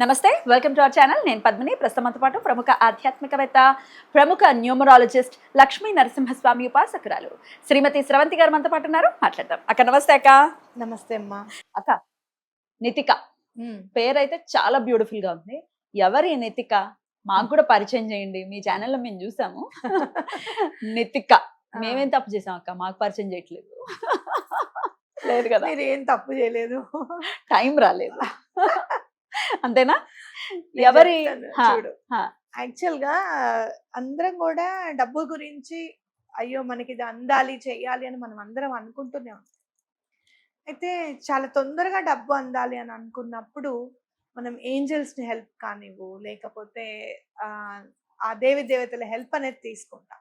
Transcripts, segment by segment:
నమస్తే, welcome to our channel. నేను పద్మిని. ప్రస్తుతంతో పాటు ప్రముఖ ఆధ్యాత్మికవేత్త, ప్రముఖ న్యూమరాలజిస్ట్ లక్ష్మీ నరసింహస్వామి ఉపాసకురాలు శ్రీమతి స్రవంతి గారు మనతో పాటు ఉన్నారు. మాట్లాడదాం. అక్క నమస్తే. అక్క నమస్తే అమ్మా. అక్క, నితిక పేరైతే చాలా బ్యూటిఫుల్ గా ఉంది. ఎవరి నితిక? మాకు కూడా పరిచయం చేయండి. మీ ఛానల్లో మేము చూసాము. నితిక మేమేం తప్పు చేసాం అక్క? మాకు పరిచయం చేయట్లేదు. లేదు కదా, మీరు ఏం తప్పు చేయలేదు, టైం రాలేదు. అంతేనా? ఎవరి చూడు, యాక్చువల్ గా అందరం కూడా డబ్బు గురించి అయ్యో మనకి ఇది అందాలి చెయ్యాలి అని మనం అందరం అనుకుంటూనే ఉంటాం. అయితే చాలా తొందరగా డబ్బు అందాలి అని అనుకున్నప్పుడు మనం ఏంజల్స్ ని హెల్ప్ కానివ్వు, లేకపోతే ఆ దేవి దేవతల హెల్ప్ అనేది తీసుకుంటాం.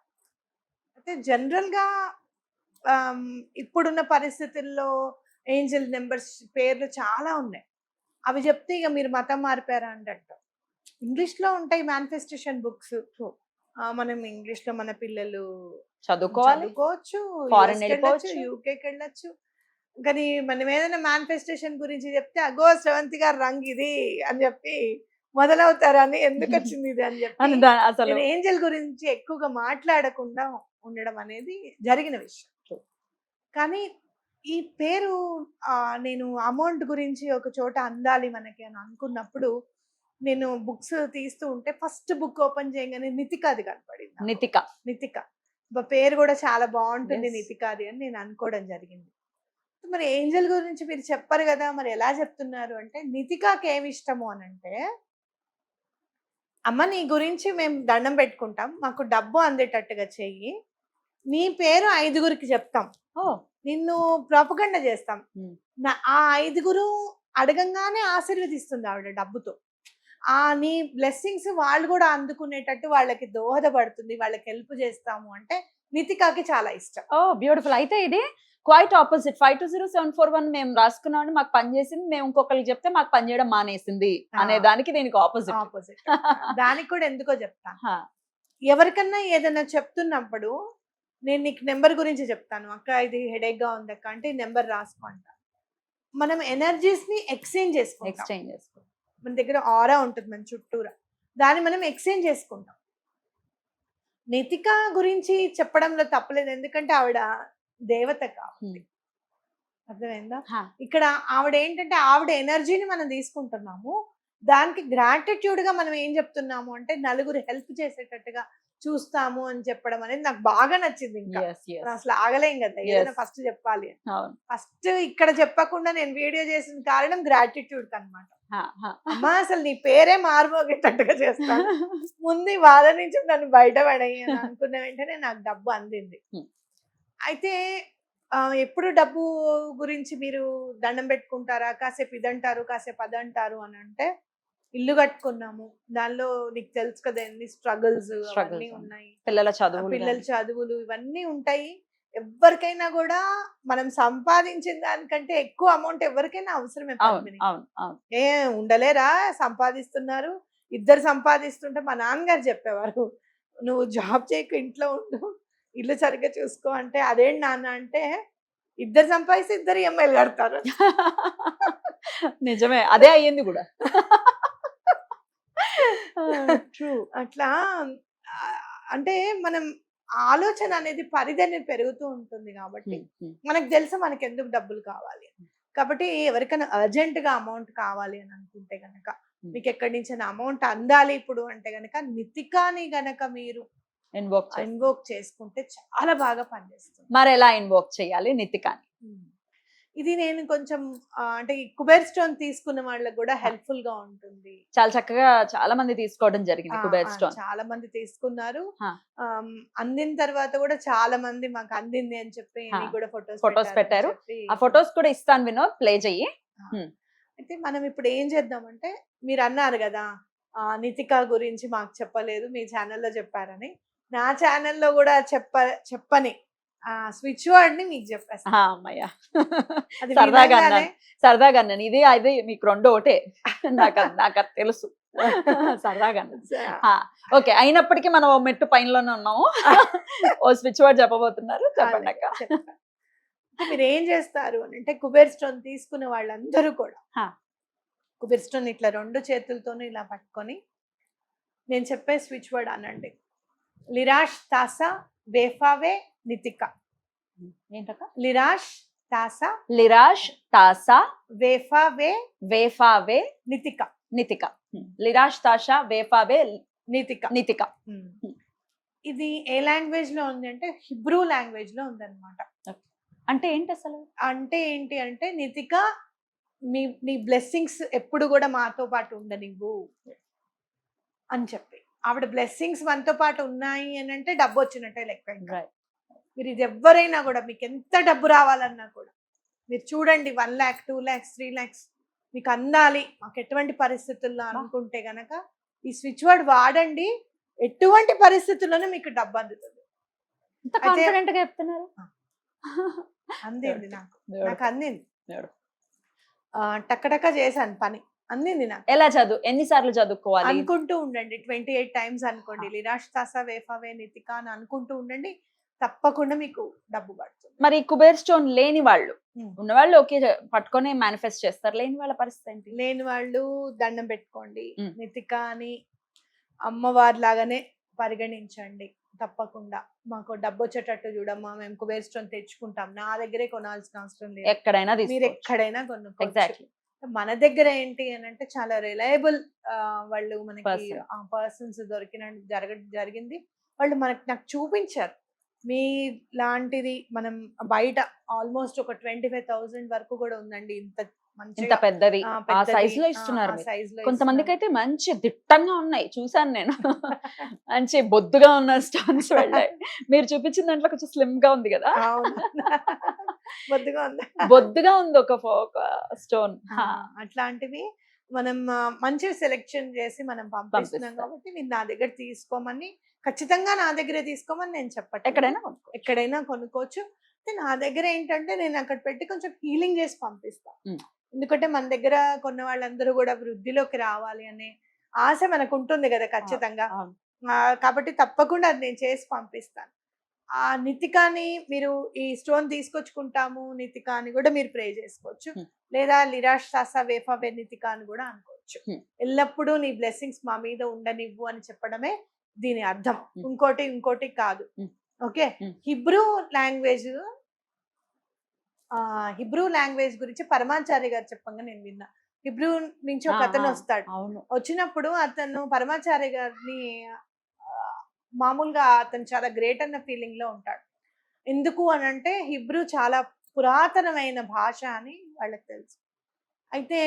అయితే జనరల్ గా ఇప్పుడున్న పరిస్థితుల్లో ఏంజల్ నెంబర్స్ పేర్లు చాలా ఉన్నాయి. అవి చెప్తే ఇక మీరు మతం మారిపోయారా అంటట్టు. ఇంగ్లీష్ లో ఉంటాయి మేనిఫెస్టేషన్ బుక్స్. మనం ఇంగ్లీష్ లో మన పిల్లలు చదువుకోవచ్చు, యూకేకి వెళ్ళొచ్చు. కానీ మనం ఏదైనా మేనిఫెస్టేషన్ గురించి చెప్తే అగో స్రవంతి గారు రంగు ఇది అని చెప్పి మొదలవుతారని, ఎందుకు వచ్చింది ఇది అని చెప్పి అసలు ఏంజల్ గురించి ఎక్కువగా మాట్లాడకుండా ఉండడం అనేది జరిగిన విషయం. కానీ ఈ పేరు నేను అమౌంట్ గురించి ఒక చోట అందాలి మనకి అని అనుకున్నప్పుడు నేను బుక్స్ తీస్తూ ఉంటే ఫస్ట్ బుక్ ఓపెన్ చేయగానే నితికాది కనపడింది. నితిక పేరు కూడా చాలా బాగుంటుంది, నితికాది అని నేను అనుకోవడం జరిగింది. మరి ఏంజల్ గురించి మీరు చెప్పారు కదా, మరి ఎలా చెప్తున్నారు అంటే, నితికాకి ఏమి ఇష్టము అని అంటే, అమ్మ నీ గురించి మేము దండం పెట్టుకుంటాం, మాకు డబ్బు అందేటట్టుగా చెయ్యి, నీ పేరు 5గురికి చెప్తాం, నిన్ను ప్రాపగండ చేస్తాం. ఆ 5గురు అడగంగానే ఆశీర్వదిస్తుంది ఆవిడ డబ్బుతో. నీ బ్లెస్సింగ్స్ వాళ్ళు కూడా అందుకునేటట్టు వాళ్ళకి దోహదపడుతుంది, వాళ్ళకి హెల్ప్ చేస్తాము అంటే నితికాకి చాలా ఇష్టం. బ్యూటిఫుల్. అయితే ఇది క్వైట్ ఆపోజిట్. 520741 మేము రాసుకున్నామని మాకు పని చేసింది, మేము ఇంకొకరికి చెప్తే మాకు పని చేయడం మానేసింది అనే దానికి దీనికి ఆపోజిట్. దానికి కూడా ఎందుకో చెప్తాను. ఎవరికన్నా ఏదైనా చెప్తున్నప్పుడు నేను నీకు నెంబర్ గురించి చెప్తాను, అక్క ఇది హెడేక్ గా ఉంది అక్క అంటే నెంబర్ రాసుకుంటా. మనం ఎనర్జీస్ ని ఎక్స్చేంజ్ చేసుకుంటాం. మన దగ్గర ఆరా ఉంటుంది మన చుట్టూరా, దాన్ని మనం ఎక్స్చేంజ్ చేసుకుంటాం. నితిక గురించి చెప్పడంలో తప్పలేదు, ఎందుకంటే ఆవిడ దేవత కాబట్టి. అర్థమైందా? ఇక్కడ ఆవిడ ఏంటంటే ఆవిడ ఎనర్జీని మనం తీసుకుంటున్నాము, దానికి గ్రాటిట్యూడ్ గా మనం ఏం చెప్తున్నాము అంటే నలుగురు హెల్ప్ చేసేటట్టుగా చూస్తాము అని చెప్పడం అనేది నాకు బాగా నచ్చింది. ఇంకా అసలు ఆగలేం కదా, ఏదైనా ఫస్ట్ చెప్పాలి. ఫస్ట్ ఇక్కడ చెప్పకుండా నేను వీడియో చేసిన కారణం గ్రాటిట్యూడ్ అనమాట. అమ్మా అసలు నీ పేరే మారుమోగేటట్టుగా చేస్తాను, ముందు వాళ్ళ నుంచి నన్ను బయట పడేయి అని అనుకున్న వెంటనే నాకు డబ్బు అందింది. అయితే ఎప్పుడు డబ్బు గురించి మీరు దండం పెట్టుకుంటారా, కాసేపు ఇదంటారు కాసేపు అదంటారు అని అంటే, ఇల్లు కట్టుకున్నాము, దానిలో నీకు తెలుసు కదా ఎన్ని స్ట్రగుల్స్ అన్నీ ఉన్నాయి, పిల్లల చదువులు ఇవన్నీ ఉంటాయి. ఎవరికైనా కూడా మనం సంపాదించిన దానికంటే ఎక్కువ అమౌంట్ ఎవరికైనా అవసరమే. ఏ ఉండలేరా, సంపాదిస్తున్నారు, ఇద్దరు సంపాదిస్తుంటే మా నాన్నగారు చెప్పేవారు, నువ్వు జాబ్ చేయకు ఇంట్లో ఉండు, ఇల్లు సరిగ్గా చూసుకో అంటే, అదేంటి నాన్న అంటే, ఇద్దరు సంపాదిస్తే ఇద్దరు ఈఎంఐలు కడతారు. నిజమే, అదే అయ్యింది కూడా. అట్లా అంటే మనం ఆలోచన అనేది పరిధి అనేది పెరుగుతూ ఉంటుంది కాబట్టి మనకు తెలుసు మనకి ఎందుకు డబ్బులు కావాలి. కాబట్టి ఎవరికైనా అర్జెంట్ గా అమౌంట్ కావాలి అని అనుకుంటే గనక, మీకు ఎక్కడి నుంచి అమౌంట్ అందాలి ఇప్పుడు అంటే గనక, నితికాని గనక మీరు ఇన్వోక్ చేసుకుంటే చాలా బాగా పనిచేస్తుంది. మరి ఎలా ఇన్వోక్ చేయాలి నితికాని? ఇది నేను కొంచెం అంటే కుబేర్ స్టోన్ తీసుకున్న వాళ్ళకి కూడా హెల్ప్ఫుల్ గా ఉంటుంది. చాలా చక్కగా చాలా మంది తీసుకోవడం జరిగింది. కుబేర్ స్టోన్ చాలా మంది తీసుకున్నారు. అందిన తర్వాత కూడా చాలా మంది మాకు అందింది అని చెప్పి కూడా ఫొటోస్ పెట్టారు. ఆ ఫొటోస్ కూడా ఇస్తాను, వినోద్ ప్లే చెయ్యి. అయితే మనం ఇప్పుడు ఏం చేద్దామంటే, మీరు అన్నారు కదా నితిక గురించి మాకు చెప్పలేదు, మీ ఛానల్లో చెప్పారని. నా ఛానల్లో కూడా చెప్పని స్విచ్ వర్డ్ ని మీకు చెప్పేస్తా. అమ్మయ్య, సరదాగా అన్నాను. ఇది అది మీకు రెండు ఒకటే, నాకు తెలుసు, సరదాగా. ఓకే, అయినప్పటికీ మనం మెట్టు పైనలోనే ఉన్నాము. ఓ స్విచ్ వర్డ్ చెప్పబోతున్నారు, చెప్పండి అక్క. మీరు ఏం చేస్తారు అని అంటే, కుబేర్ స్టోన్ తీసుకున్న వాళ్ళందరూ కూడా కుబేర్ స్టోన్ ఇట్లా 2 చేతులతోనే ఇలా పట్టుకొని నేను చెప్పే స్విచ్ వర్డ్ అనండి. లిరాష్ తాసా వేఫావే నితిక. ఏంటక్క? లిరాష్ తాసా లిరాష్ తాసా వేఫావే వేఫావే నితిక. నితిక. లిరాష్ తాషా వేఫావే నితిక. నితిక. ఇది ఏ లాంగ్వేజ్ లో ఉంది అంటే హిబ్రూ లాంగ్వేజ్ లో ఉంది అనమాట. అంటే ఏంటి అసలు? అంటే ఏంటి అంటే నితిక నీ బ్లెస్సింగ్స్ ఎప్పుడు కూడా మాతో పాటు ఉండనివ్వు అని చెప్పి. ఆవిడ బ్లెస్సింగ్స్ మనతో పాటు ఉన్నాయి అని అంటే డబ్బు వచ్చినట్టే లెక్క. ఇంకా మీరు ఇది ఎవరైనా కూడా మీకు ఎంత డబ్బు రావాలన్నా కూడా మీరు చూడండి 1 lakh 2 lakhs 3 lakhs మీకు అందాలి మాకు ఎటువంటి పరిస్థితుల్లో అనుకుంటే గనక ఈ స్విచ్ వర్డ్ వాడండి. ఎటువంటి పరిస్థితుల్లోనూ మీకు డబ్బు అందుతుంది. ఇంత కాన్ఫిడెంట్ గా చెప్తున్నారు. అందింది నాకు అందింది. టక్కటక్క చేశాను పని, అందింది నాకు. ఎలా ఎన్నిసార్లు చదువుకోవాలి అనుకుంటూ ఉండండి. 28 times అనుకోండి. లిరాష్ తాసా వేఫావే నితిక అని అనుకుంటూ ఉండండి, తప్పకుండా మీకు డబ్బు పడుతుంది. మరి కుబేర్ స్టోన్ లేని వాళ్ళు, ఉన్నవాళ్ళు ఓకే పట్టుకొని మేనిఫెస్ట్ చేస్తారు, లేని వాళ్ళ పరిస్థితి ఏంటి? లేని వాళ్ళు దండం పెట్టుకోండి. నితిక అని అమ్మవారి లాగానే పరిగణించండి. తప్పకుండా మాకు డబ్బు వచ్చేటట్టు చూడమ్మా, మేము కుబేర్ స్టోన్ తెచ్చుకుంటాం, నా దగ్గరే కొనాల్సిన అవసరం లేదు, ఎక్కడైనా మీరు ఎక్కడైనా కొనుక్కోవచ్చు. Exactly. మన దగ్గర ఏంటి అని అంటే చాలా రిలయబుల్ వాళ్ళు మనకి పర్సన్స్ జరిగింది. వాళ్ళు నాకు చూపించారు. మీ లాంటిది మనం బయట ఆల్మోస్ట్ ఒక 25,000 వరకు కూడా ఉందండి. ఇంత పెద్దది ఆ సైజ్ లో ఇస్తున్నారు. కొంతమందికి అయితే మంచి దిట్టంగా ఉన్నాయి, చూసాను నేను. మంచి బొద్దుగా ఉన్న స్టోన్స్ వెళ్ళాయి. మీరు చూపించిన దాంట్లో కొంచెం స్లిమ్ గా ఉంది కదా. బొద్దుగా ఉంది ఒక స్టోన్. అట్లాంటివి మనం మంచిగా సెలెక్షన్ చేసి మనం పంపిస్తున్నాం కాబట్టి మీరు నా దగ్గర తీసుకోమని, ఖచ్చితంగా నా దగ్గరే తీసుకోమని నేను చెప్పట్లేదు. ఎక్కడైనా కొనుక్కోవచ్చు. నా దగ్గర ఏంటంటే నేను అక్కడ పెట్టి కొంచెం హీలింగ్ చేసి పంపిస్తాను. ఎందుకంటే మన దగ్గర కొన్న వాళ్ళందరూ కూడా వృద్ధిలోకి రావాలి అనే ఆశ మనకు ఉంటుంది కదా ఖచ్చితంగా. కాబట్టి తప్పకుండా అది నేను చేసి పంపిస్తాను. ఆ నితికాని మీరు ఈ స్టోన్ తీసుకొచ్చుకుంటాము నితిక అని కూడా మీరు ప్రే చేసుకోవచ్చు. లేదా లిరాష్ తాసా వేఫావే నితిక అని కూడా అనుకోవచ్చు. ఎల్లప్పుడూ నీ బ్లెస్సింగ్స్ మా మీద ఉండనివ్వు అని చెప్పడమే దీని అర్థం, ఇంకోటి కాదు. ఓకే. హిబ్రూ లాంగ్వేజ్ గురించి పరమాచార్య గారు చెప్పంగా నేను విన్నా. హిబ్రూ నుంచి ఒక అతను వస్తాడు. వచ్చినప్పుడు అతను పరమాచార్య గారిని మామూలుగా అతను చాలా గ్రేట్ అన్న ఫీలింగ్ లో ఉంటాడు. ఎందుకు అని అంటే హిబ్రూ చాలా పురాతనమైన భాష అని వాళ్ళకి తెలుసు. అయితే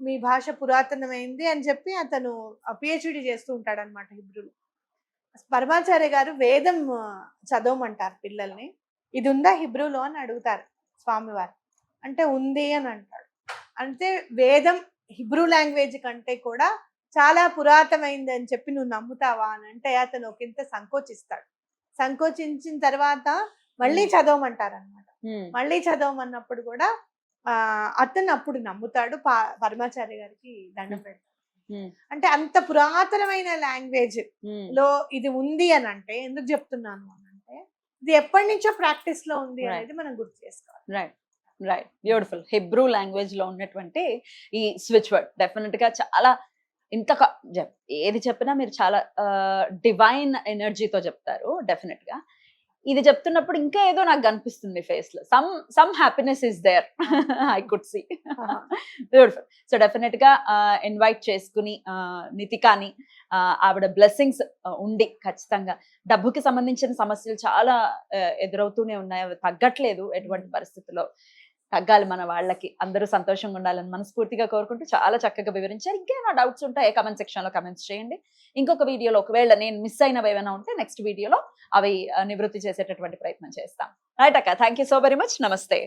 మీ భాష పురాతనమైంది అని చెప్పి అతను పిహెచ్డి చేస్తూ ఉంటాడు అనమాట హిబ్రూలో. పరమాచార్య గారు వేదం చదవమంటారు పిల్లల్ని. ఇది ఉందా హిబ్రూలో అని అడుగుతారు స్వామివారు. అంటే ఉంది అని అంటాడు. అంటే వేదం హిబ్రూ లాంగ్వేజ్ కంటే కూడా చాలా పురాతనమైంది అని చెప్పి నువ్వు నమ్ముతావా అని అంటే అతను ఒకంత సంకోచిస్తాడు. సంకోచించిన తర్వాత మళ్ళీ చదవమంటారు అనమాట. మళ్ళీ చదవమన్నప్పుడు కూడా అతను అప్పుడు నమ్ముతాడు. పరమాచార్య గారికి దండం పెడతాడు. అంటే అంత పురాతనమైన లాంగ్వేజ్ లో ఇది ఉంది అని అంటే ఎందుకు చెప్తున్నాను అని అంటే ఇది ఎప్పటి నుంచో ప్రాక్టీస్ లో ఉంది అనేది మనం గుర్తు చేసుకోవాలి. Right, beautiful. హిబ్రూ లాంగ్వేజ్ లో ఉన్నటువంటి ఈ స్విచ్ వర్డ్ డెఫినెట్ గా చాలా ఏది చెప్పినా మీరు చాలా డివైన్ ఎనర్జీతో చెప్తారు. డెఫినెట్ గా ఇది చెప్తున్నప్పుడు ఇంకా ఏదో నాకు కనిపిస్తుంది ఫేస్ లో. Some happiness is there, I could see. Beautiful. So definite గా ఇన్వైట్ చేసుకుని నితికాని ఆవిడ బ్లెస్సింగ్స్ ఉండి ఖచ్చితంగా డబ్బుకి సంబంధించిన సమస్యలు చాలా ఎదురవుతూనే ఉన్నాయి, అవి తగ్గట్లేదు. ఎటువంటి పరిస్థితుల్లో తగ్గాలి మన వాళ్ళకి, అందరూ సంతోషంగా ఉండాలని మనస్ఫూర్తిగా కోరుకుంటూ చాలా చక్కగా వివరించారు. ఇంకేమైనా డౌట్స్ ఉంటే కామెంట్ సెక్షన్ లో కామెంట్స్ చేయండి. ఇంకొక వీడియోలో ఒకవేళ నేను మిస్ అయినవి ఏమైనా ఉంటే నెక్స్ట్ వీడియోలో అవి నివృత్తి చేసేటటువంటి ప్రయత్నం చేస్తాం. రైట్ అక్క, thank you so very much. నమస్తే.